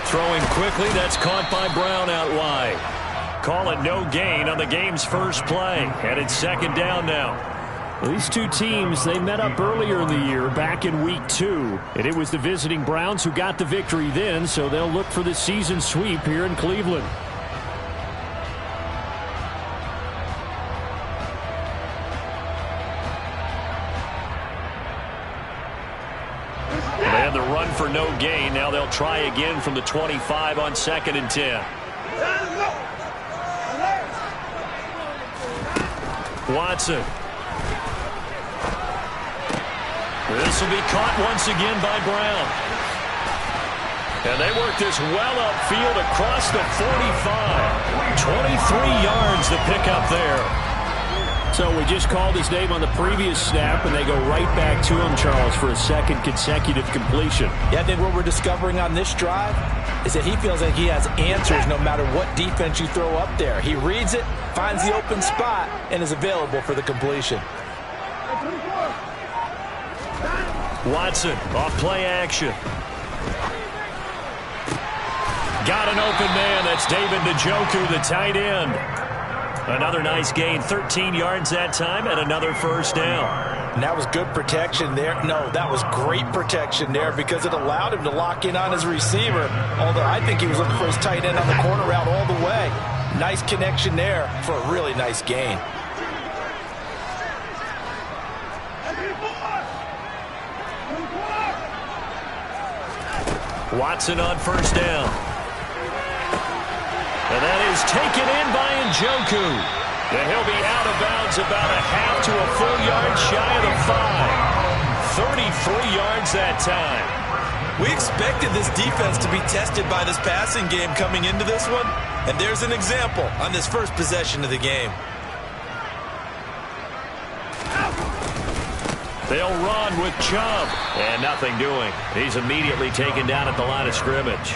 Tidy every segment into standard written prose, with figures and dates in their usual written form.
Throwing quickly, that's caught by Brown out wide. Call it no gain on the game's first play. And it's second down now. Well, these two teams, they met up earlier in the year, back in week 2. And it was the visiting Browns who got the victory then, so they'll look for the season sweep here in Cleveland. They had the run for no gain. Now they'll try again from the 25 on 2nd and 10. Watson. This will be caught once again by Brown. And they work this well upfield across the 45. 23 yards to pick up there. So we just called his name on the previous snap, and they go right back to him, Charles, for a second consecutive completion. Yeah, I think what we're discovering on this drive is that he feels like he has answers no matter what defense you throw up there. He reads it, finds the open spot, and is available for the completion. Watson off play action. Got an open man. That's David Njoku, the tight end. Another nice gain, 13 yards that time, and another first down. And that was good protection there. No, that was great protection there because it allowed him to lock in on his receiver, although I think he was looking for his tight end on the corner route all the way. Nice connection there for a really nice gain. Watson on first down. And that is taken in by Njoku. And he'll be out of bounds about a half to a full yard shy of the 5. 33 yards that time. We expected this defense to be tested by this passing game coming into this one. And there's an example on this first possession of the game. They'll run with Chubb. And nothing doing. He's immediately taken down at the line of scrimmage.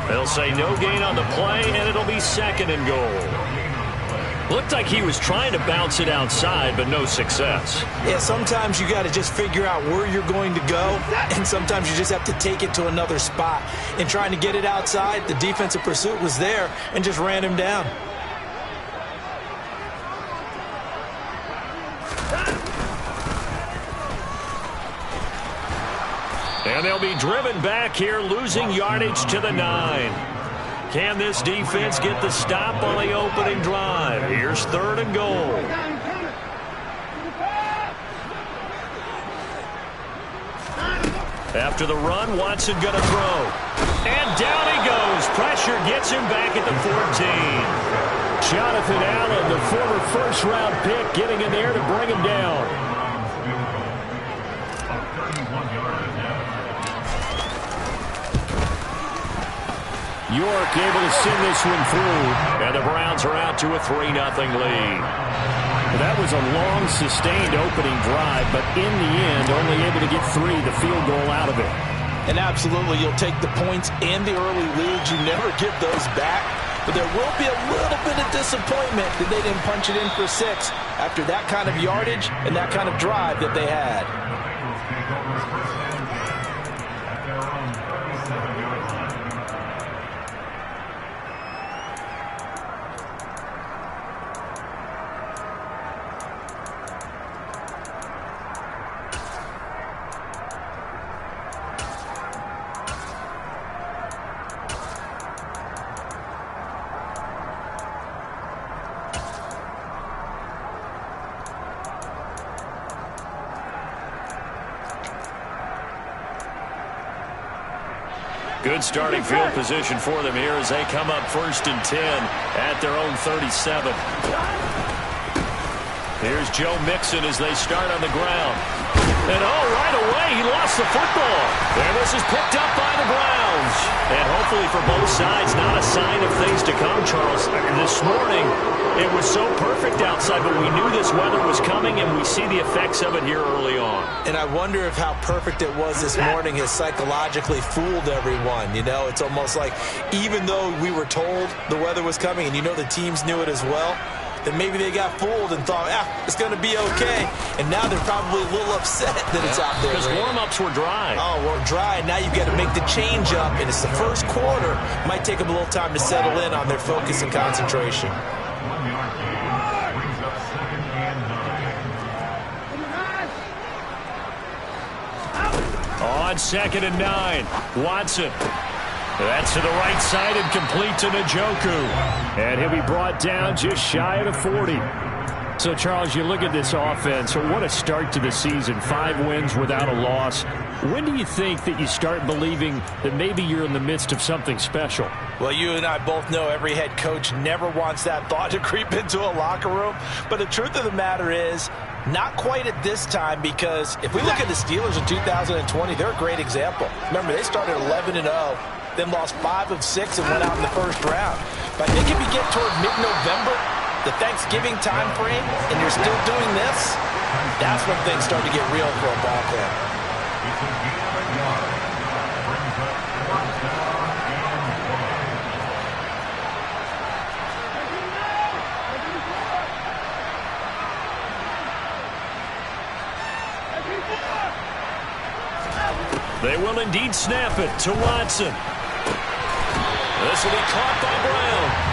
They'll say no gain on the play, and it'll be 2nd and goal. Looked like he was trying to bounce it outside, but no success. Yeah, sometimes you got to just figure out where you're going to go, and sometimes you just have to take it to another spot. In trying to get it outside, the defensive pursuit was there and just ran him down. And they'll be driven back here, losing yardage to the 9. Can this defense get the stop on the opening drive? Here's 3rd and goal. After the run, Watson going to throw. And down he goes. Pressure gets him back at the 14. Jonathan Allen, the former first-round pick, getting in there to bring him down. York able to send this one through, and the Browns are out to a 3-0 lead. That was a long, sustained opening drive, but in the end, only able to get 3, the field goal out of it. And absolutely, you'll take the points and the early leads. You never get those back, but there will be a little bit of disappointment that they didn't punch it in for 6 after that kind of yardage and that kind of drive that they had. Good starting field position for them here as they come up 1st and 10 at their own 37. Here's Joe Mixon as they start on the ground. And right away he lost the football. And this is picked up by the Browns. And hopefully for both sides, not a sign of things to come, Charles. This morning, it was so perfect outside, but we knew this weather was coming, and we see the effects of it here early on. And I wonder if how perfect it was this morning has psychologically fooled everyone. You know, it's almost like even though we were told the weather was coming, and you know the teams knew it as well, then maybe they got fooled and thought, it's going to be okay. And now they're probably a little upset that it's out there. Because warm-ups were dry. Oh, we're dry. Now you've got to make the change up, and it's the first quarter. Might take them a little time to settle in on their focus and concentration. On 2nd and 9, Watson. That's to the right side and complete to Njoku. And he'll be brought down just shy of the 40. So, Charles, you look at this offense. What a start to the season. 5 wins without a loss. When do you think that you start believing that maybe you're in the midst of something special? Well, you and I both know every head coach never wants that thought to creep into a locker room. But the truth of the matter is, not quite at this time, because if we look at the Steelers in 2020, they're a great example. Remember, they started 11-0, then lost 5 of 6 and went out in the first round. But I think if you get toward mid-November, the Thanksgiving time frame, and you're still doing this, that's when things start to get real for a ball club. They will indeed snap it to Watson. This will be caught by Brown.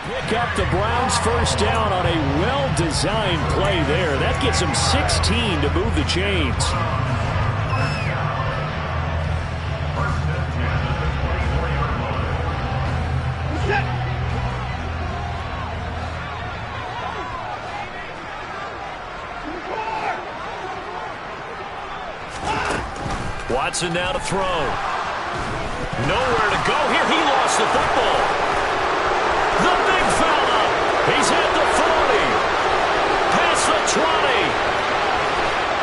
Pick up the Browns' first down on a well-designed play there. That gets them 16 to move the chains. Watson now to throw. Nowhere to go here. He lost the football. The big fella. He's at the 40. Past the 20.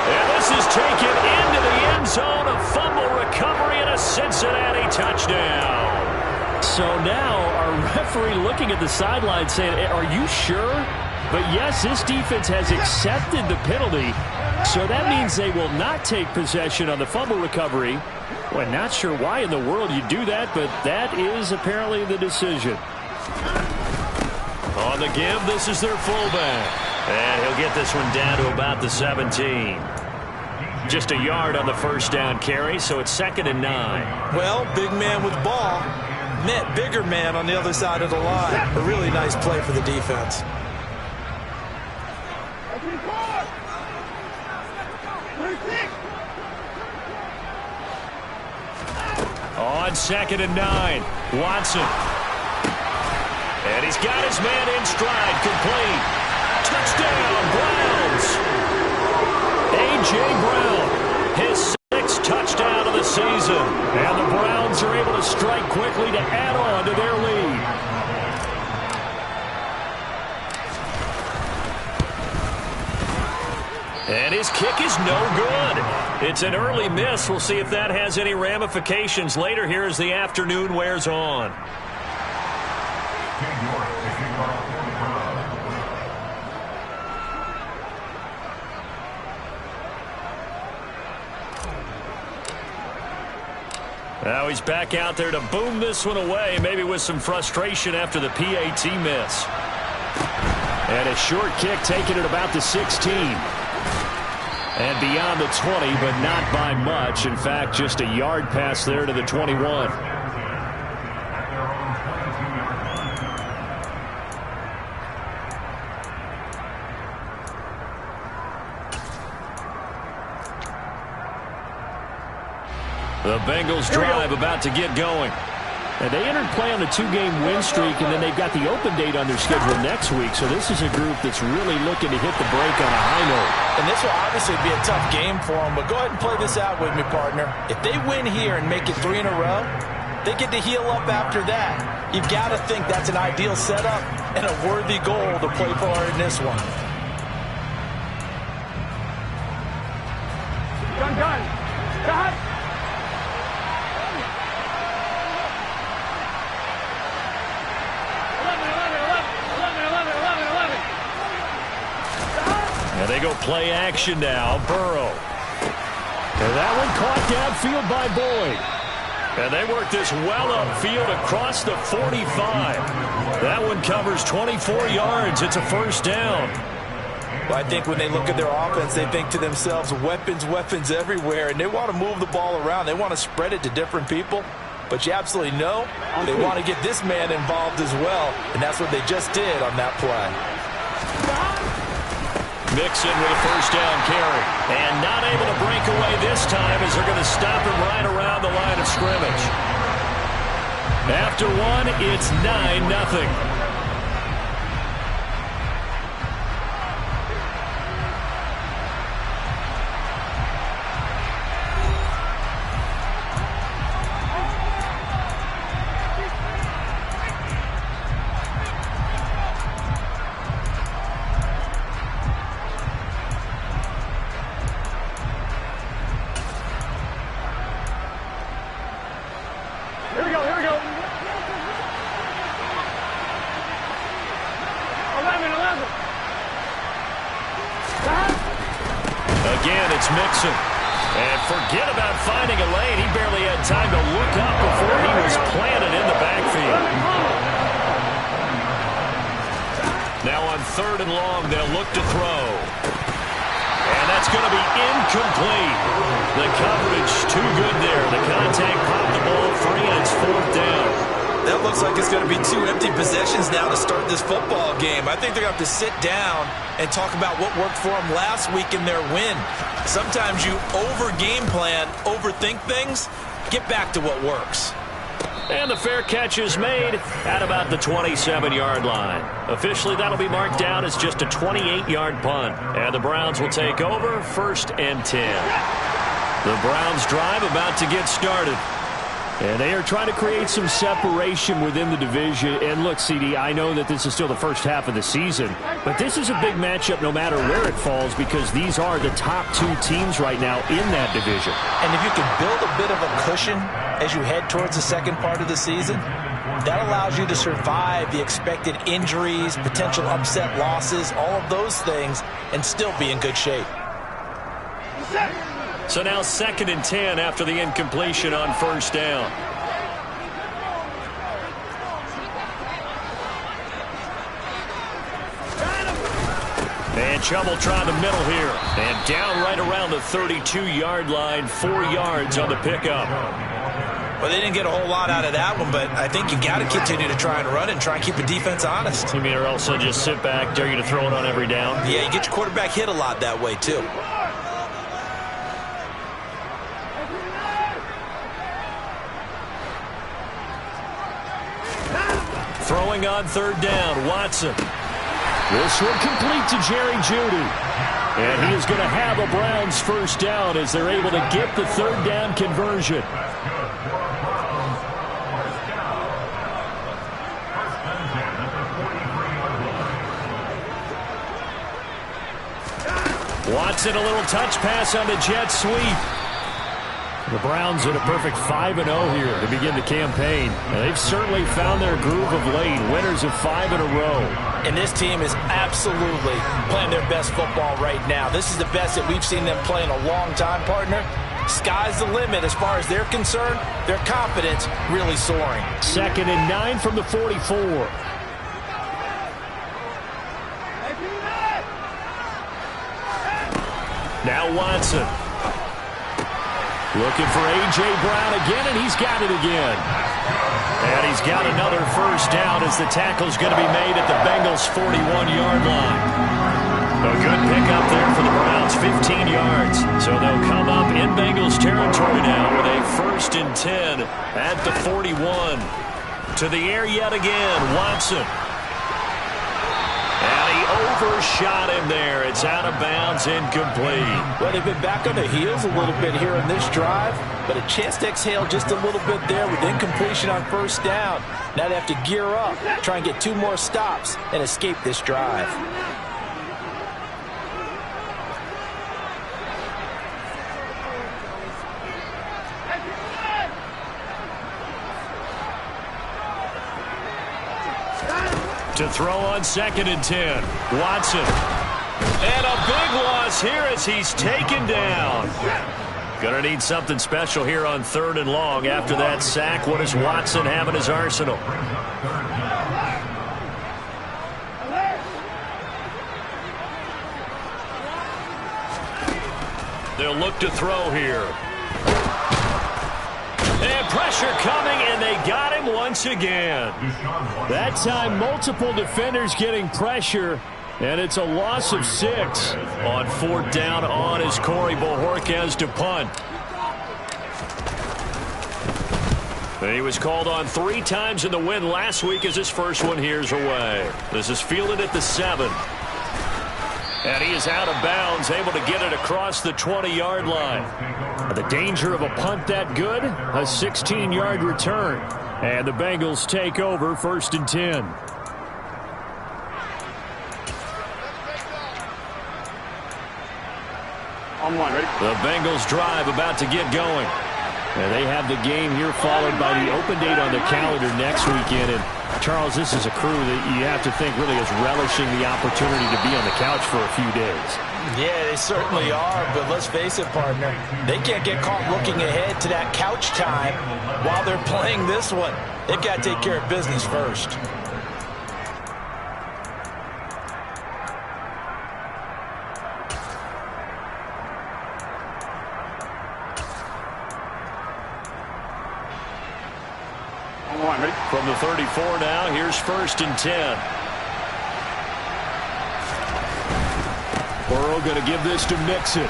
And this is taken into the end zone. A fumble recovery and a Cincinnati touchdown. So now our referee looking at the sideline saying, are you sure? But yes, this defense has accepted the penalty. So that means they will not take possession on the fumble recovery. Well, not sure why in the world you do that, but that is apparently the decision. On the give, this is their fullback. And he'll get this one down to about the 17. Just a yard on the first down carry, so it's 2nd and 9. Well, big man with ball met bigger man on the other side of the line. A really nice play for the defense. On 2nd and 9, Watson. And he's got his man in stride, complete. Touchdown, Browns. A.J. Brown, his 6th touchdown of the season. And the Browns are able to strike quickly to add on to their lead. And his kick is no good. It's an early miss. We'll see if that has any ramifications later here as the afternoon wears on. Now he's back out there to boom this one away, maybe with some frustration after the PAT miss. And a short kick taken at about the 16. And beyond the 20, but not by much. In fact, just a yard pass there to the 21. The Bengals drive about to get going. And they entered play on a 2-game win streak, and then they've got the open date on their schedule next week. So this is a group that's really looking to hit the break on a high note. And this will obviously be a tough game for them, but go ahead and play this out with me, partner. If they win here and make it 3 in a row, they get to heal up after that. You've got to think that's an ideal setup and a worthy goal to play for in this one. Done. Cut. And they go play action now. Burrow. And that one caught downfield by Boyd. And they work this well upfield across the 45. That one covers 24 yards. It's a first down. Well, I think when they look at their offense, they think to themselves, weapons everywhere, and they want to move the ball around. They want to spread it to different people. But you absolutely know they want to get this man involved as well, and that's what they just did on that play. Mixon with a first down carry. And not able to break away this time as they're going to stop him right around the line of scrimmage. After one, it's 9-0. Again, it's Mixon. And forget about finding a lane. He barely had time to look up before he was planted in the backfield. Now on 3rd and long, they'll look to throw. And that's going to be incomplete. The coverage too good there. The contact popped the ball free, and it's 4th down. That looks like it's going to be 2 empty possessions now to start this football game. I think they're going to have to sit down and talk about what worked for them last week in their win. Sometimes you over-game plan, overthink things, get back to what works. And the fair catch is made at about the 27-yard line. Officially, that'll be marked down as just a 28-yard punt. And the Browns will take over 1st and 10. The Browns drive about to get started. And they are trying to create some separation within the division. And look, CD, I know that this is still the first half of the season, but this is a big matchup no matter where it falls because these are the top 2 teams right now in that division. And if you can build a bit of a cushion as you head towards the second part of the season, that allows you to survive the expected injuries, potential upset losses, all of those things, and still be in good shape. So now 2nd and 10 after the incompletion on 1st down. had trouble trying the middle here. And down right around the 32-yard line, 4 yards on the pickup. Well, they didn't get a whole lot out of that one, but I think you got to continue to try and run and try and keep the defense honest. You mean, or else they'll just sit back, dare you to throw it on every down? Yeah, you get your quarterback hit a lot that way, too. Throwing on third down, Watson. This one complete to Jerry Jeudy. And he is going to have a Browns first down as they're able to get the third down conversion. Watson, a little touch pass on the jet sweep. The Browns at a perfect 5-0 here to begin the campaign. And they've certainly found their groove of late. Winners of 5 in a row. And this team is absolutely playing their best football right now. This is the best that we've seen them play in a long time, partner. Sky's the limit as far as they're concerned. Their confidence really soaring. 2nd and 9 from the 44. Now Watson. Looking for A.J. Brown again, and he's got it again. And he's got another first down as the tackle's going to be made at the Bengals' 41-yard line. A good pickup there for the Browns, 15 yards. So they'll come up in Bengals territory now with a 1st and 10 at the 41. To the air yet again, Watson. Overshot him there. It's out of bounds, incomplete. Well, they've been back on their heels a little bit here in this drive, but a chance to exhale just a little bit there with incompletion on first down. Now they have to gear up, try and get 2 more stops, and escape this drive. To throw on 2nd and 10. Watson. And a big loss here as he's taken down. Gonna need something special here on 3rd and long. After that sack, what does Watson have in his arsenal? They'll look to throw here. And pressure coming, and they got him once again. That time, multiple defenders getting pressure, and it's a loss of 6. On 4th down on is Corey Bojorquez to punt. And he was called on 3 times in the win last week as his first one here's away. This is fielded at the 7. And he is out of bounds, able to get it across the 20-yard line. The danger of a punt that good? A 16-yard return. And the Bengals take over 1st and 10. On 1, ready? The Bengals drive about to get going. And they have the game here followed by the open date on the calendar next weekend. And Charles, this is a crew that you have to think really is relishing the opportunity to be on the couch for a few days. Yeah, they certainly are, but let's face it, partner. They can't get caught looking ahead to that couch time while they're playing this one. They've got to take care of business first. From the 34 now, here's 1st and 10. Burrow going to give this to Mixon.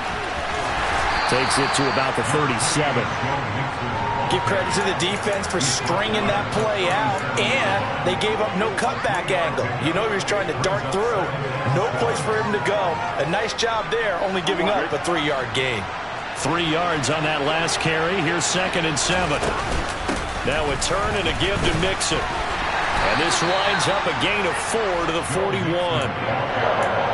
Takes it to about the 37. Give credit to the defense for stringing that play out, and they gave up no cutback angle. You know he was trying to dart through. No place for him to go. A nice job there, only giving up a 3-yard gain. 3 yards on that last carry. Here's 2nd and 7. Now a turn and a give to Mixon. And this winds up a gain of 4 to the 41.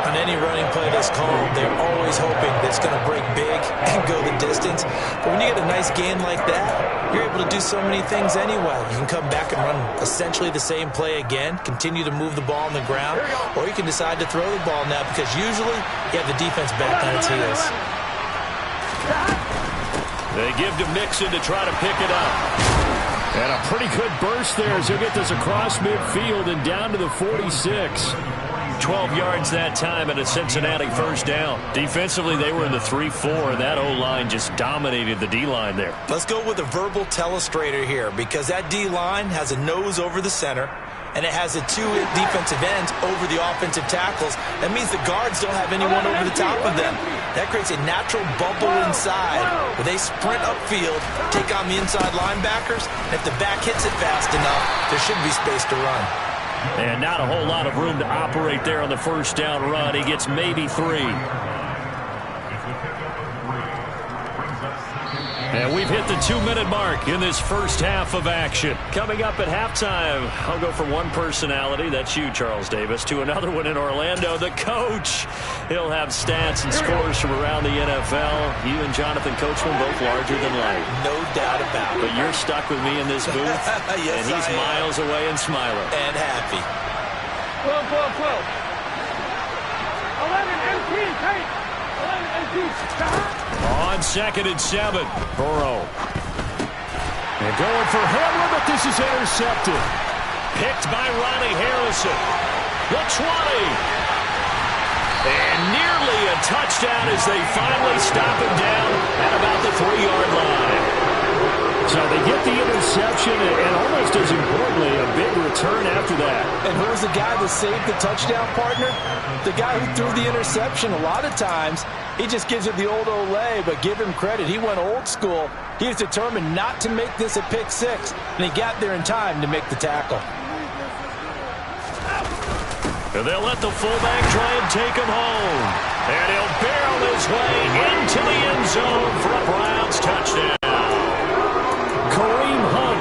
On any running play that's called, they're always hoping that it's going to break big and go the distance. But when you get a nice gain like that, you're able to do so many things anyway. You can come back and run essentially the same play again, continue to move the ball on the ground, or you can decide to throw the ball now because usually you have the defense back on its heels. They give to Mixon to try to pick it up. And a pretty good burst there as he'll get this across midfield and down to the 46. 12 yards that time and a Cincinnati first down. Defensively, they were in the 3-4, and that O-line just dominated the D-line there. Let's go with a verbal telestrator here, because that D-line has a nose over the center, and it has the two defensive ends over the offensive tackles. That means the guards don't have anyone over the top of them. That creates a natural bubble inside where they sprint upfield, take on the inside linebackers, and if the back hits it fast enough, there should be space to run. And not a whole lot of room to operate there on the first down run. He gets maybe 3. And we've hit the 2-minute mark in this first half of action. Coming up at halftime, I'll go from one personality, that's you, Charles Davis, to another one in Orlando, the coach. He'll have stats and scores from around the NFL. You and Jonathan Coachman both larger than life. No doubt about it. But you're stuck with me in this booth, yes, and he's miles away and smiling. And happy. 12. 11 MT, tight. 11 MT. On 2nd and 7, Burrow. And going for Hamler, but this is intercepted. Picked by Ronnie Harrison. The 20. And nearly a touchdown as they finally stop him down at about the 3-yard line. So they get the interception, and almost as importantly, a big return after that. And who was the guy that saved the touchdown, partner? The guy who threw the interception. A lot of times, he just gives it the old Olay, but give him credit. He went old school. He was determined not to make this a pick 6, and he got there in time to make the tackle. And they'll let the fullback try and take him home. And he'll barrel his way into the end zone for a Browns touchdown. Kareem Hunt,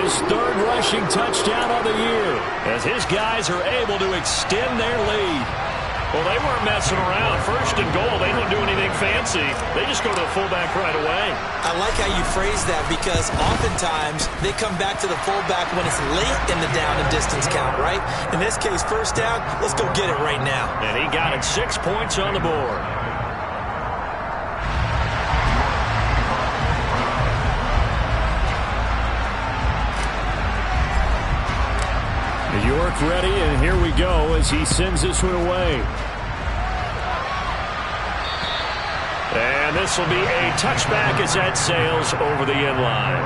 his 3rd rushing touchdown of the year, as his guys are able to extend their lead. Well, they weren't messing around. 1st and goal, they don't do anything fancy. They just go to the fullback right away. I like how you phrase that, because oftentimes they come back to the fullback when it's late in the down and distance count, right? In this case, 1st down, let's go get it right now. And he got it, 6 points on the board. York ready, and here we go as he sends this one away. And this will be a touchback as that sails over the end line.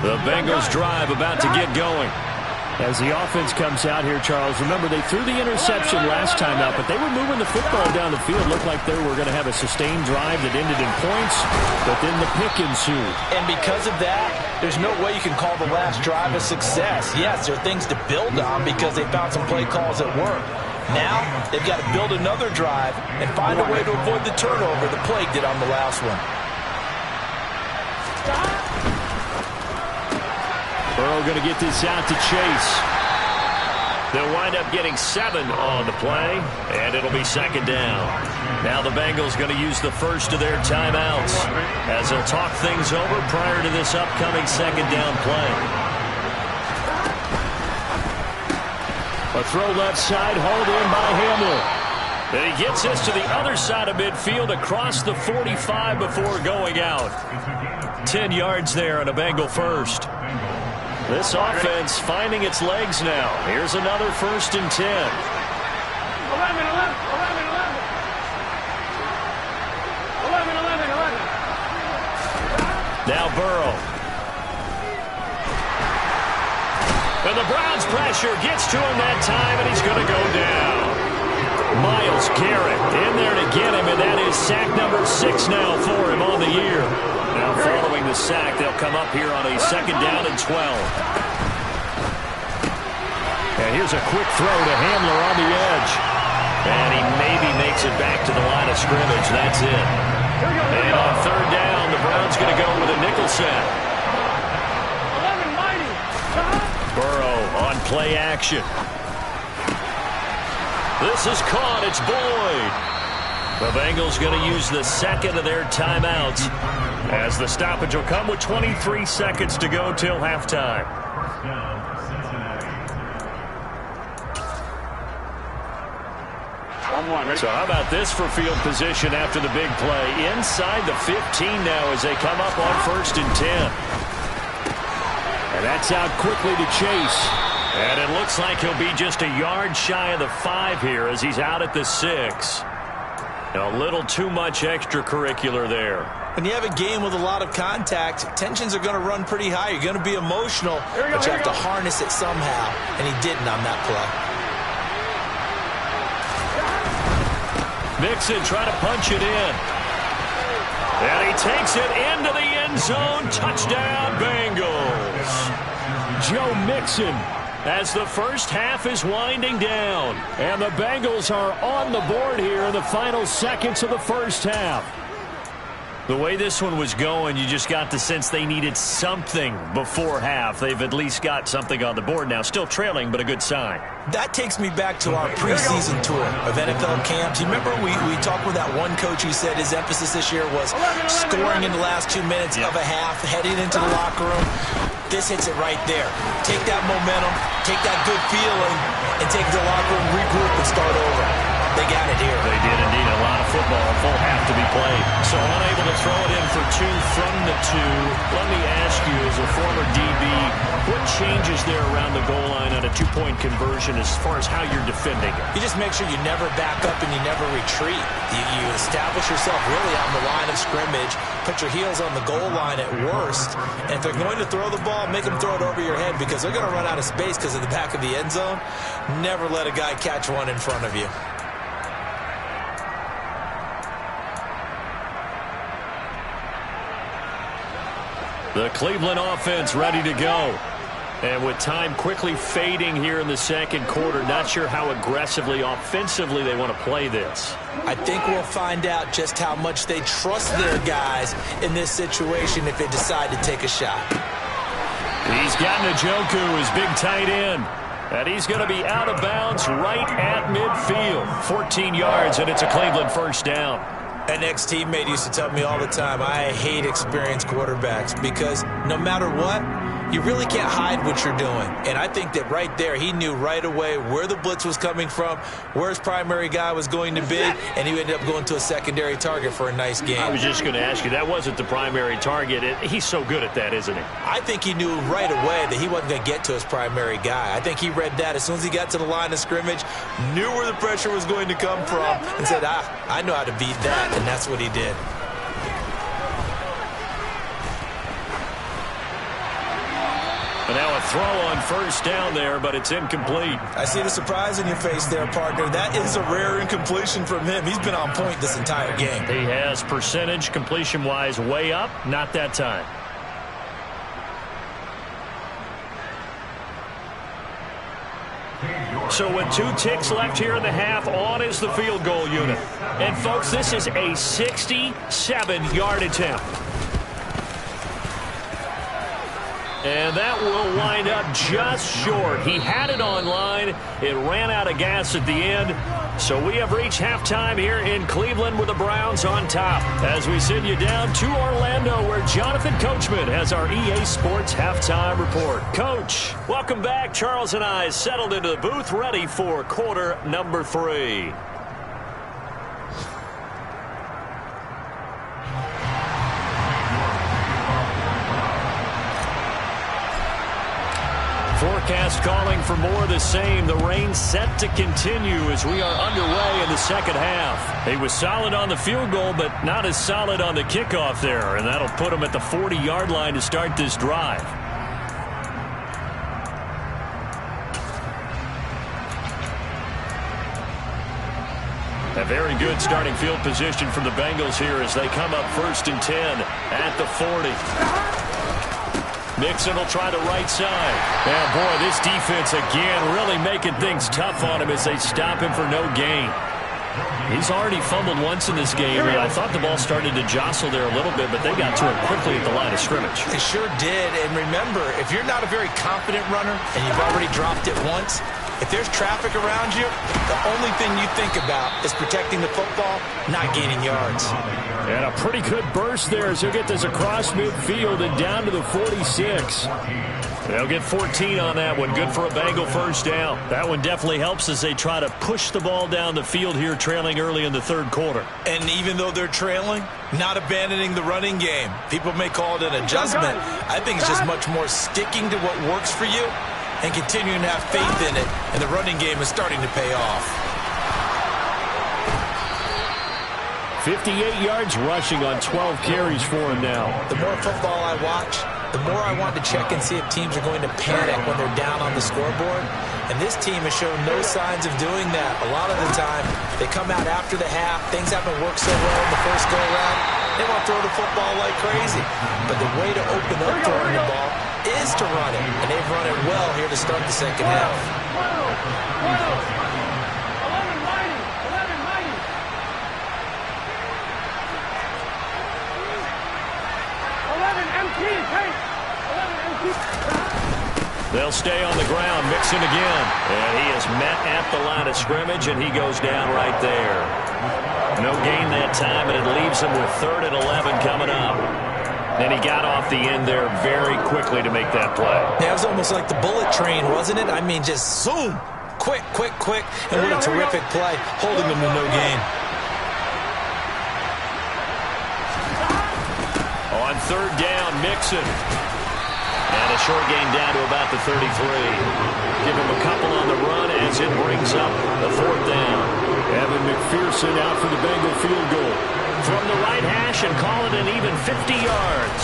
The Bengals drive about to get going. As the offense comes out here, Charles, remember they threw the interception last time out, but they were moving the football down the field. Looked like they were going to have a sustained drive that ended in points, but then the pick ensued. And because of that, there's no way you can call the last drive a success. Yes, there are things to build on because they found some play calls that work. Now, they've got to build another drive and find a way to avoid the turnover the plague did on the last one. Burrow going to get this out to Chase. They'll wind up getting 7 on the play, and it'll be 2nd down. Now the Bengals going to use the first of their timeouts as they'll talk things over prior to this upcoming 2nd down play. A throw left side, hauled in by Hamler. And he gets this to the other side of midfield across the 45 before going out. 10 yards there on a Bengal first. This offense finding its legs now. Here's another 1st and 10. 11. Now Burrow. And the Browns pressure gets to him that time, and he's going to go down. Myles Garrett in there to get him, and that is sack number 6 now for him on the year. Now following the sack, they'll come up here on a 2nd down and 12. And here's a quick throw to Hamler on the edge. And he maybe makes it back to the line of scrimmage. That's it. And on 3rd down, the Browns going to go with a nickel set. Burrow on play action. This is caught. It's Boyd. The Bengals going to use the 2nd of their timeouts as the stoppage will come with 23 seconds to go till halftime. 1. Ready? So how about this for field position after the big play? Inside the 15 now as they come up on 1st and 10. And that's out quickly to Chase. And it looks like he'll be just a yard shy of the 5 here as he's out at the 6. A little too much extracurricular there. When you have a game with a lot of contact, tensions are going to run pretty high. You're going to be emotional, but you have to harness it somehow. And he didn't on that play. Mixon trying to punch it in. And he takes it into the end zone. Touchdown, Bengals. Joe Mixon as the first half is winding down. And the Bengals are on the board here in the final seconds of the first half. The way this one was going, you just got the sense they needed something before half. They've at least got something on the board now. Still trailing, but a good sign. That takes me back to our preseason tour of NFL camps. You remember we talked with that one coach who said his emphasis this year was scoring in the last 2 minutes of a half, heading into the locker room. This hits it right there. Take that momentum, take that good feeling, and take the locker room, regroup, and start over. They got it here. They did indeed. A lot of football, a full half to be played. So unable to throw it in for 2 from the 2. Let me ask you, as a former DB, what changes there around the goal line on a 2-point conversion as far as how you're defending it? You just make sure you never back up and you never retreat. You establish yourself really on the line of scrimmage, put your heels on the goal line at worst, and if they're going to throw the ball, make them throw it over your head because they're going to run out of space because of the back of the end zone. Never let a guy catch one in front of you. The Cleveland offense ready to go. And with time quickly fading here in the second quarter, not sure how aggressively, offensively they want to play this. I think we'll find out just how much they trust their guys in this situation if they decide to take a shot. He's got Njoku, his big tight end. And he's going to be out of bounds right at midfield. 14 yards, and it's a Cleveland first down. An ex-teammate used to tell me all the time, I hate experienced quarterbacks because no matter what, you really can't hide what you're doing. And I think that right there, he knew right away where the blitz was coming from, where his primary guy was going to be, and he ended up going to a secondary target for a nice game. I was just going to ask you, that wasn't the primary target. He's so good at that, isn't he? I think he knew right away that he wasn't going to get to his primary guy. I think he read that as soon as he got to the line of scrimmage, knew where the pressure was going to come from, and said, I know how to beat that, and that's what he did. And now a throw on first down there, but it's incomplete. I see the surprise in your face there, partner. That is a rare incompletion from him. He's been on point this entire game. He has percentage completion-wise way up, not that time. So with 2 ticks left here in the half, on is the field goal unit. And folks, this is a 67-yard attempt. And that will wind up just short. He had it on line. It ran out of gas at the end. So we have reached halftime here in Cleveland with the Browns on top. As we send you down to Orlando, where Jonathan Coachman has our EA Sports halftime report. Coach, welcome back. Charles and I settled into the booth, ready for quarter number 3. Forecast calling for more of the same. The rain set to continue as we are underway in the second half. He was solid on the field goal, but not as solid on the kickoff there, and that'll put him at the 40-yard line to start this drive. A very good starting field position for the Bengals here as they come up 1st and 10 at the 40. Mixon will try the right side. And boy, this defense again really making things tough on him as they stop him for no gain. He's already fumbled once in this game, and I thought the ball started to jostle there a little bit, but they got to him quickly at the line of scrimmage. They sure did. And remember, if you're not a very confident runner and you've already dropped it once, If there's traffic around you, the only thing you think about is protecting the football, not gaining yards. And a pretty good burst there as he'll get this across midfield and down to the 46. They'll get 14 on that one. Good for a Bengal first down. That one definitely helps as they try to push the ball down the field here, trailing early in the third quarter. And even though they're trailing, not abandoning the running game. People may call it an adjustment. I think it's just much more sticking to what works for you and continuing to have faith in it. And the running game is starting to pay off. 58 yards rushing on 12 carries for him now. The more football I watch, the more I want to check and see if teams are going to panic when they're down on the scoreboard. And this team has shown no signs of doing that. A lot of the time, they come out after the half. Things haven't worked so well in the first go-around. They want to throw the football like crazy. But the way to open up throwing the ball is to run it. And they've run it well here to start the second half. 11 MT, hey! 11 MT. They'll stay on the ground, Mixon again. And he is met at the line of scrimmage, and he goes down right there. No gain that time, and it leaves him with 3rd and 11 coming up. And he got off the end there very quickly to make that play. Yeah, it was almost like the bullet train, wasn't it? I mean, just zoom. Quick, quick, quick. And what a terrific play, holding them to no gain. On 3rd down, Mixon. And a short gain down to about the 33. Give him a couple on the run as it brings up the 4th down. Evan McPherson out for the Bengal field goal. From the right hash and call it an even 50 yards.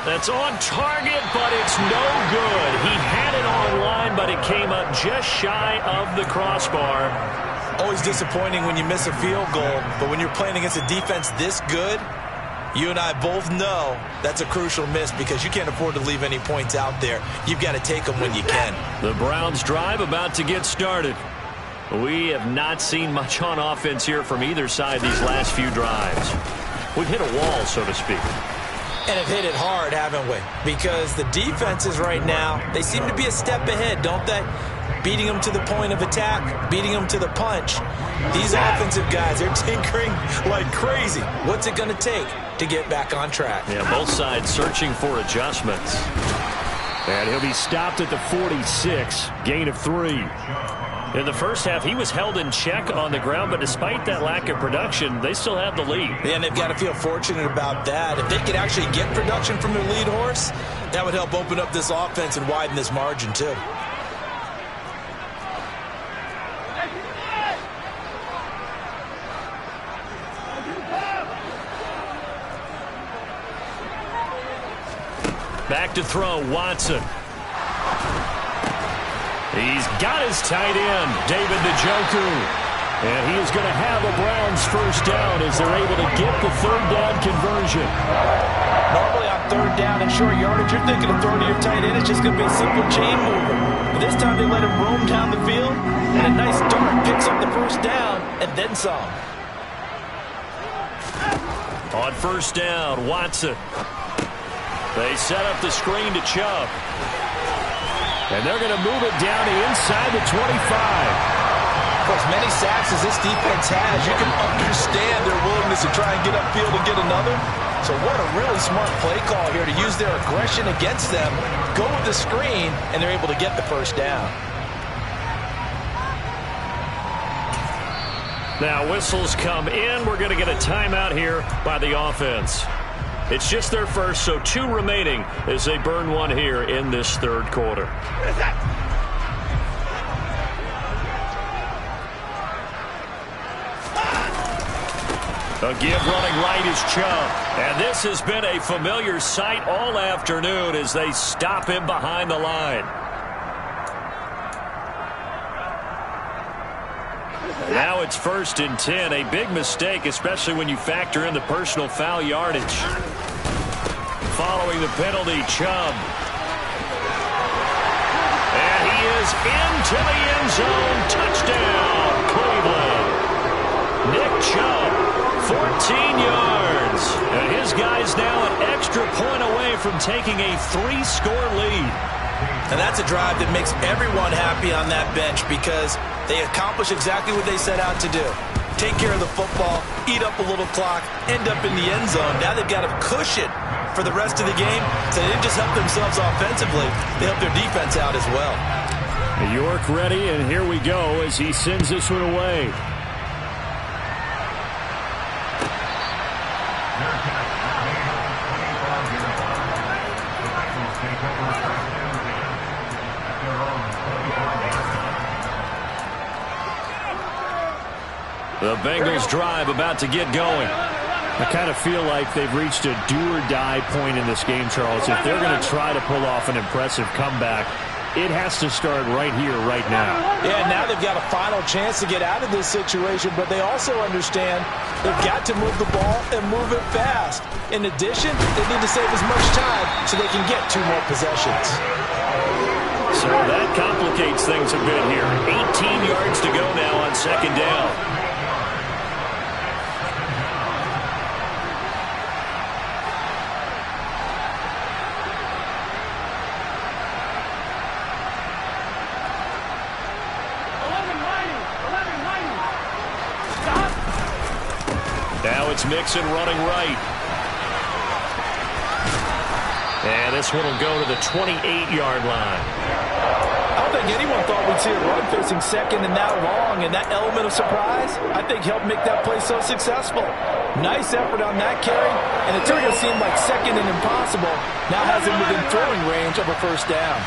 That's on target, but it's no good. He had it online, but it came up just shy of the crossbar. Always disappointing when you miss a field goal, but when you're playing against a defense this good, you and I both know that's a crucial miss because you can't afford to leave any points out there. You've got to take them when you can. The Browns drive about to get started. We have not seen much on offense here from either side these last few drives. We've hit a wall, so to speak. And have hit it hard, haven't we? Because the defenses right now, they seem to be a step ahead, don't they? Beating them to the point of attack, beating them to the punch. These offensive guys, they're tinkering like crazy. What's it going to take to get back on track? Yeah, both sides searching for adjustments. And he'll be stopped at the 46, gain of 3. In the first half, he was held in check on the ground, but despite that lack of production, they still have the lead. Yeah, and they've got to feel fortunate about that. If they could actually get production from their lead horse, That would help open up this offense and widen this margin, too. Back to throw, Watson. He's got his tight end, David Njoku. And he is going to have a Browns first down as they're able to get the 3rd down conversion. Normally on 3rd down and short yardage, you're thinking of throwing to your tight end. It's just going to be a simple chain mover. But this time they let him roam down the field, and a nice dart picks up the first down and then some. On 1st down, Watson. They set up the screen to Chubb. And they're going to move it down to inside the 25. For as many sacks as this defense has, you can understand their willingness to try and get upfield and get another. So what a really smart play call here to use their aggression against them, go with the screen, and they're able to get the first down. Now whistles come in. We're going to get a timeout here by the offense. It's just their first, so 2 remaining as they burn one here in this 3rd quarter. A give running right is Chubb. And this has been a familiar sight all afternoon as they stop him behind the line. Now it's 1st and 10. A big mistake, especially when you factor in the personal foul yardage. Following the penalty, Chubb. And he is into the end zone. Touchdown, Cleveland. Nick Chubb, 14 yards. And his guy's now an extra extra point away from taking a 3-score lead. And that's a drive that makes everyone happy on that bench because they accomplish exactly what they set out to do. Take care of the football, eat up a little clock, end up in the end zone. Now they've got a cushion for the rest of the game, so they didn't just help themselves offensively, they helped their defense out as well. York ready, and here we go as he sends this one away. The Bengals drive about to get going. I kind of feel like they've reached a do-or-die point in this game, Charles. If they're going to try to pull off an impressive comeback, it has to start right here, right now. Yeah, now they've got a final chance to get out of this situation, but they also understand they've got to move the ball and move it fast. In addition, they need to save as much time so they can get 2 more possessions. So that complicates things a bit here. 18 yards to go now on second down. Now it's Mixon running right. And this one will go to the 28-yard line. I don't think anyone thought we'd see a run facing second and that long, and that element of surprise, I think, helped make that play so successful. Nice effort on that carry, and it took what seemed like second and impossible. Now has him within throwing range of a first down.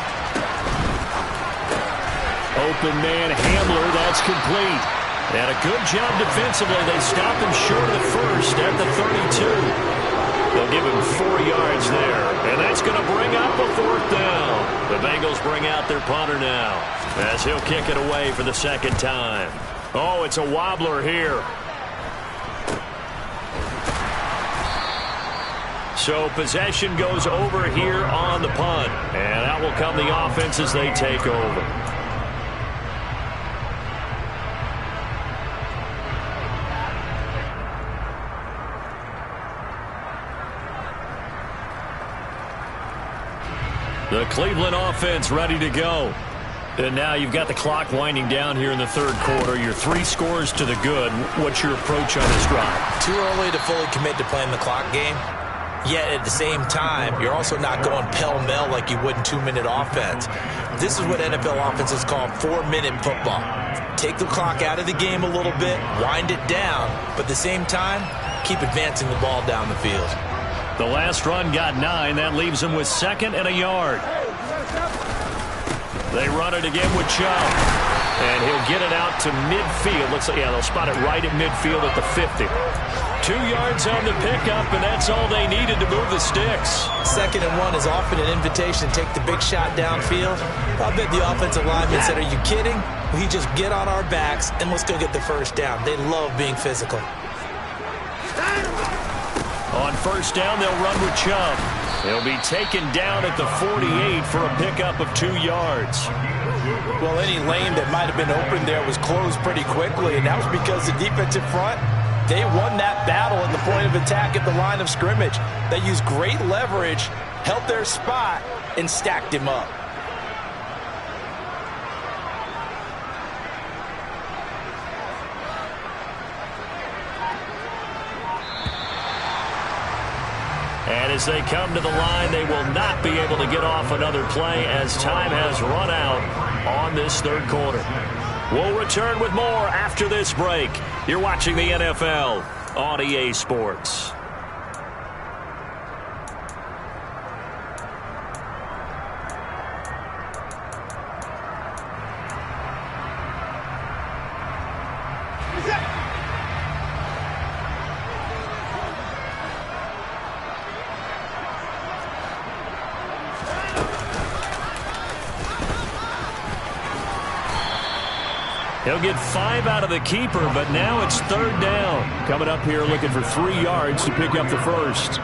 Open man Hamler, that's complete. And a good job defensively. They stopped him short of the first at the 32. They'll give him 4 yards there. And that's going to bring up a 4th down. The Bengals bring out their punter now as he'll kick it away for the second time. Oh, it's a wobbler here. So possession goes over here on the punt. And out will come the offense as they take over. The Cleveland offense ready to go. And now you've got the clock winding down here in the third quarter. You're 3 scores to the good. What's your approach on this drive? Too early to fully commit to playing the clock game. Yet at the same time, you're also not going pell-mell like you would in 2-minute offense. This is what NFL offenses call 4-minute football. Take the clock out of the game a little bit, wind it down, but at the same time, keep advancing the ball down the field. The last run got 9. That leaves them with 2nd and a yard. They run it again with Chubb. And he'll get it out to midfield. Looks like, yeah, they'll spot it right at midfield at the 50. 2 yards on the pickup, and that's all they needed to move the sticks. 2nd and 1 is often an invitation to take the big shot downfield. I bet the offensive lineman said, are you kidding? We just get on our backs and let's go get the first down. They love being physical. On first down, they'll run with Chubb. He'll be taken down at the 48 for a pickup of 2 yards. Well, any lane that might have been open there was closed pretty quickly, and that was because the defensive front, they won that battle at the point of attack at the line of scrimmage. They used great leverage, held their spot, and stacked him up. And as they come to the line, they will not be able to get off another play as time has run out on this third quarter. We'll return with more after this break. You're watching the NFL on EA Sports. He'll get 5 out of the keeper, but now it's 3rd down. Coming up here looking for 3 yards to pick up the first.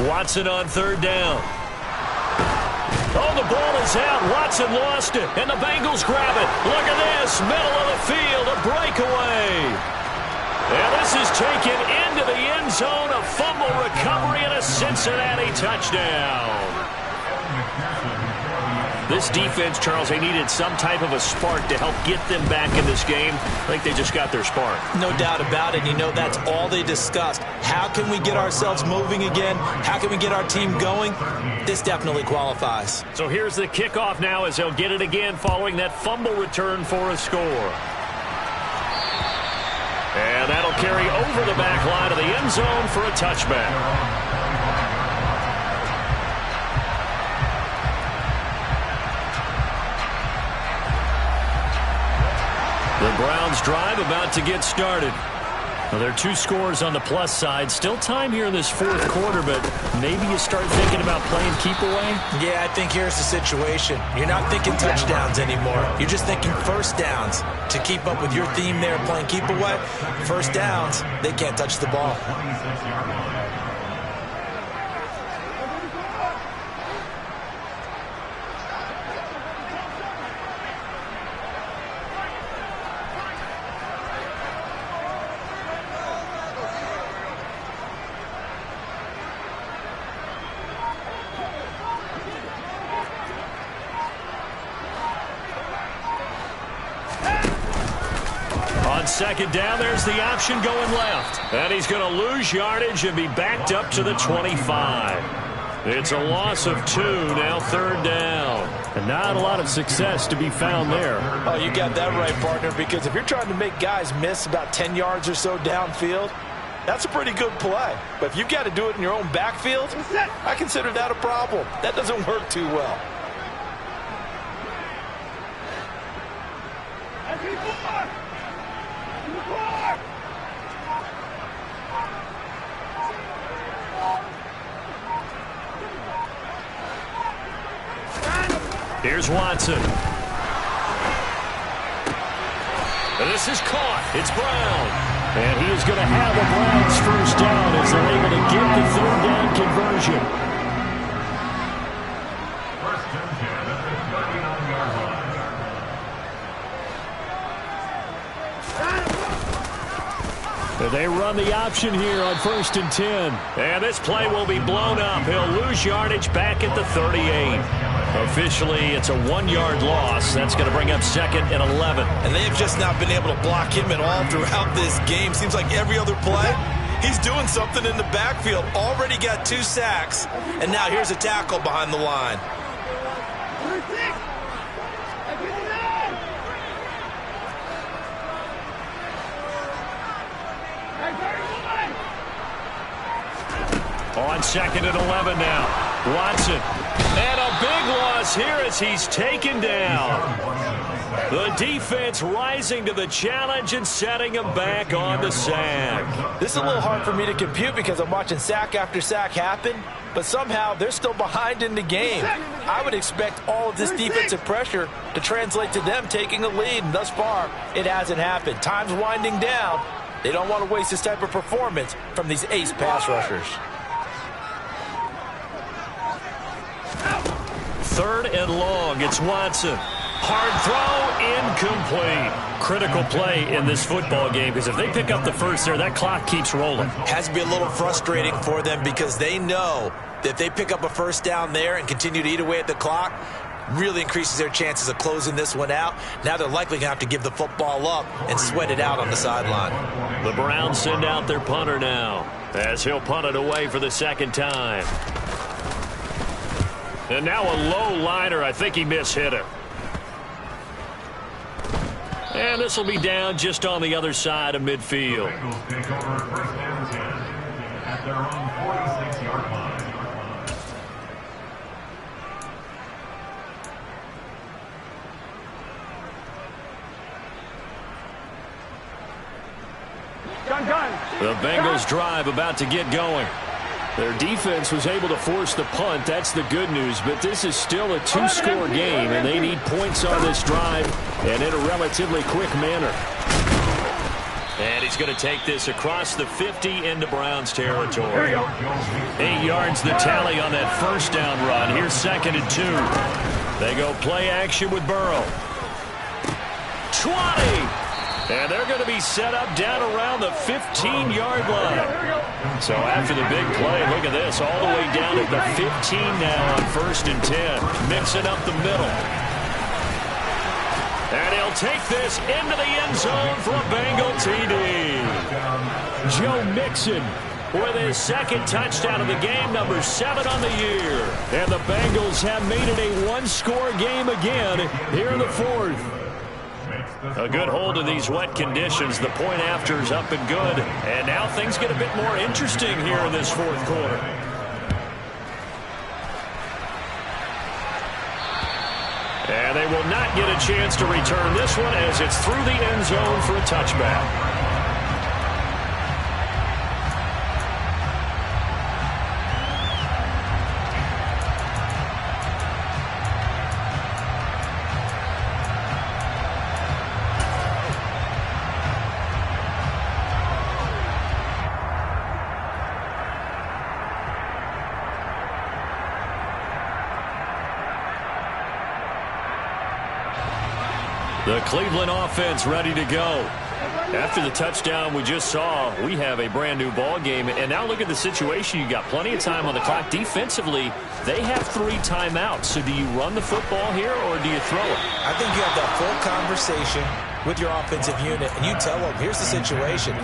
Watson on third down. Oh, the ball is out. Watson lost it, and the Bengals grab it. Look at this, middle of the field, a breakaway. And this is taken into the end zone, a fumble recovery, and a Cincinnati touchdown. This defense, Charles, they needed some type of a spark to help get them back in this game. I think they just got their spark. No doubt about it. You know, that's all they discussed. How can we get ourselves moving again? How can we get our team going? This definitely qualifies. So here's the kickoff now as they'll get it again following that fumble return for a score. And that'll carry over the back line of the end zone for a touchback. The Browns drive about to get started. Well, there are 2 scores on the plus side. Still time here in this fourth quarter, but maybe you start thinking about playing keep away? Yeah, I think here's the situation. You're not thinking touchdowns anymore. You're just thinking first downs. To keep up with your theme there, playing keep away, first downs, they can't touch the ball. Second down, there's the option going left. And he's going to lose yardage and be backed up to the 25. It's a loss of 2, now third down. And not a lot of success to be found there. Oh, you got that right, partner, because if you're trying to make guys miss about 10 yards or so downfield, that's a pretty good play. But if you've got to do it in your own backfield, I consider that a problem. That doesn't work too well. Here's Watson. And this is caught. It's Brown. And he is going to have the Browns first down as they're able to get the third down conversion. First and 10 at the 39-yard line. And they run the option here on first and 10. And this play will be blown up. He'll lose yardage back at the 38. Officially, it's a 1-yard loss. That's going to bring up second and 11. And they have just not been able to block him at all throughout this game. Seems like every other play, he's doing something in the backfield. Already got 2 sacks, and now here's a tackle behind the line. On second and 11 now. Watson. And a big loss here as he's taken down. The defense rising to the challenge and setting him back on the sack. This is a little hard for me to compute because I'm watching sack after sack happen, but somehow they're still behind in the game. I would expect all of this defensive pressure to translate to them taking a lead, and thus far, it hasn't happened. Time's winding down. They don't want to waste this type of performance from these ace pass rushers. Third and long, it's Watson. Hard throw, incomplete. Critical play in this football game because if they pick up the first there, that clock keeps rolling. Has to be a little frustrating for them because they know that if they pick up a first down there and continue to eat away at the clock, really increases their chances of closing this one out. Now they're likely going to have to give the football up and sweat it out on the sideline. The Browns send out their punter now as he'll punt it away for the second time. And now a low liner. I think he mishit it. And this will be down just on the other side of midfield. Bengals take over first and 10 at their own 46-yard line. The Bengals drive about to get going. Their defense was able to force the punt. That's the good news. But this is still a 2-score game, and they need points on this drive and in a relatively quick manner. And he's going to take this across the 50 into Browns territory. 8 yards the tally on that first down run. Here's 2nd and 2. They go play action with Burrow. 20. And they're going to be set up down around the 15-yard line. So after the big play, look at this, all the way down at the 15 now on 1st and 10. Mixing up the middle. And he'll take this into the end zone for a Bengal TD. Joe Mixon with his 2nd touchdown of the game, number 7 on the year. And the Bengals have made it a one-score game again here in the 4th. A good hold of these wet conditions. The point after is up and good. And now things get a bit more interesting here in this 4th quarter. And they will not get a chance to return this one as it's through the end zone for a touchback. The Cleveland offense ready to go. After the touchdown we just saw, we have a brand new ball game. And now look at the situation. You got plenty of time on the clock. Defensively, they have 3 timeouts. So do you run the football here or do you throw it? I think you have that full conversation with your offensive unit, and you tell them, here's the situation.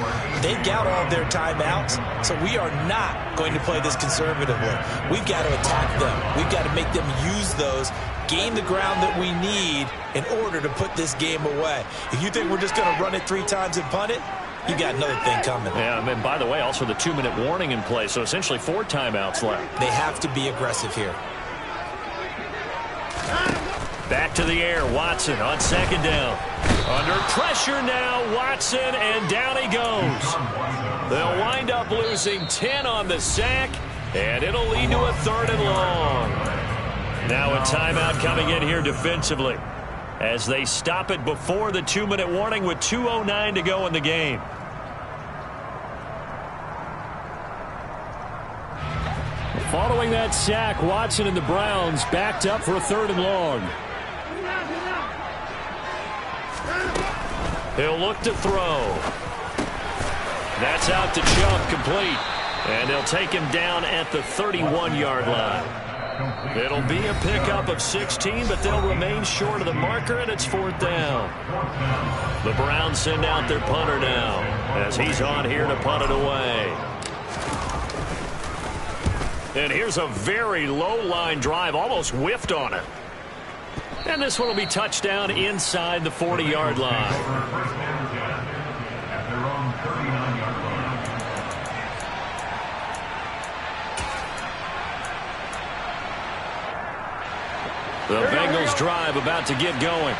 They've got all their timeouts, so we are not going to play this conservatively. We've got to attack them. We've got to make them use those, gain the ground that we need in order to put this game away. If you think we're just going to run it 3 times and punt it, you got another thing coming. Yeah, and by the way, also the 2-minute warning in play, so essentially 4 timeouts left. They have to be aggressive here. Back to the air, Watson on 2nd down. Under pressure now, Watson, and down he goes. They'll wind up losing 10 on the sack, and it'll lead to a 3rd and long. Now a timeout coming in here defensively as they stop it before the 2-minute warning with 2:09 to go in the game. Following that sack, Watson and the Browns backed up for a 3rd and long. He'll look to throw. That's out to Chubb, complete. And they'll take him down at the 31-yard line. It'll be a pickup of 16, but they'll remain short of the marker, and it's 4th down. The Browns send out their punter now as he's on here to punt it away. And here's a very low-line drive, almost whiffed on it. And this one will be touchdown inside the 40-yard line. The Bengals drive about to get going.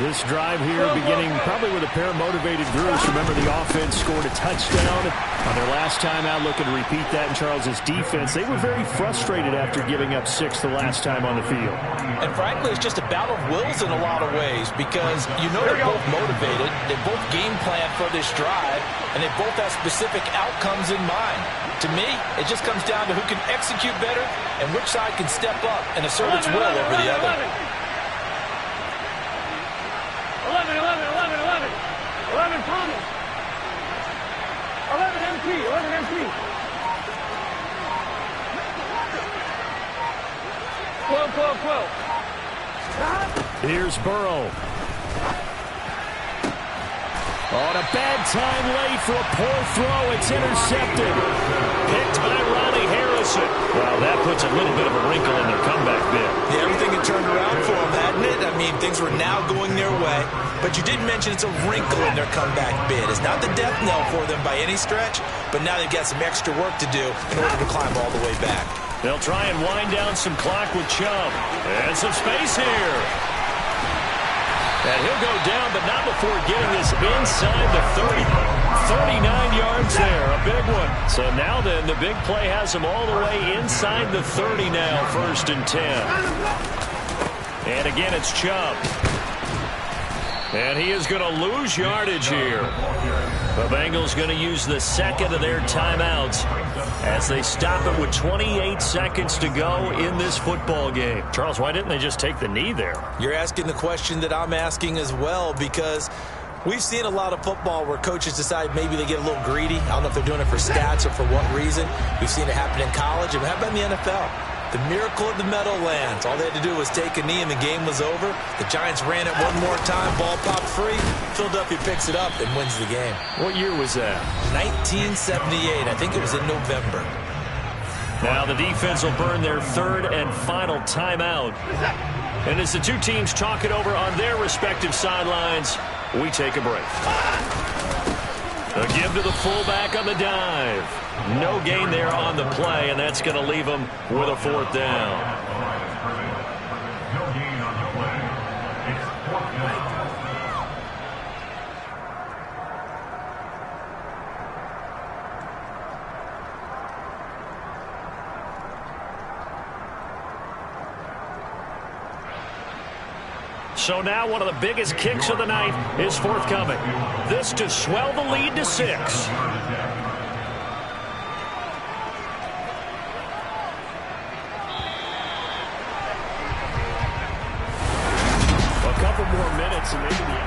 This drive here beginning probably with a pair of motivated groups. Remember, the offense scored a touchdown on their last time out. Looking to repeat that in Charles's defense. They were very frustrated after giving up 6 the last time on the field. And frankly, it's just a battle of wills in a lot of ways because you know they're both motivated. They both game plan for this drive, and they both have specific outcomes in mind. To me, it just comes down to who can execute better and which side can step up and assert its will over the other. 11 Thomas. 11 MP. 11 MP. 12. Here's Burrow. On a bad time late for a poor throw. It's intercepted. Picked by Ronnie Harrison. Well, that puts a little bit of a wrinkle in their comeback bid. Yeah, everything had turned around for them, hadn't it? I mean, things were now going their way. But you did mention it's a wrinkle in their comeback bid. It's not the death knell for them by any stretch, but now they've got some extra work to do in order to climb all the way back. They'll try and wind down some clock with Chubb. And some space here. And he'll go down, but not before getting this inside the 30. 39 yards there, a big one. So now then, the big play has him all the way inside the 30 now, 1st and 10. And again, it's Chubb. And he is going to lose yardage here. The Bengals going to use the second of their timeouts as they stop it with 28 seconds to go in this football game. Charles, why didn't they just take the knee there? You're asking the question that I'm asking as well, because we've seen a lot of football where coaches decide maybe they get a little greedy. I don't know if they're doing it for stats or for what reason. We've seen it happen in college, and how about in the NFL? The miracle of the Meadowlands. All they had to do was take a knee and the game was over. The Giants ran it one more time. Ball popped free. Philadelphia picks it up and wins the game. What year was that? 1978. I think it was in November. Now the defense will burn their third and final timeout. And as the two teams talk it over on their respective sidelines, we take a break. A give to the fullback on the dive. No gain there on the play, and that's going to leave them with a fourth down. No gain on the play. It's fourth down. So now one of the biggest kicks of the night is forthcoming. This to swell the lead to 6. A couple more minutes and maybe the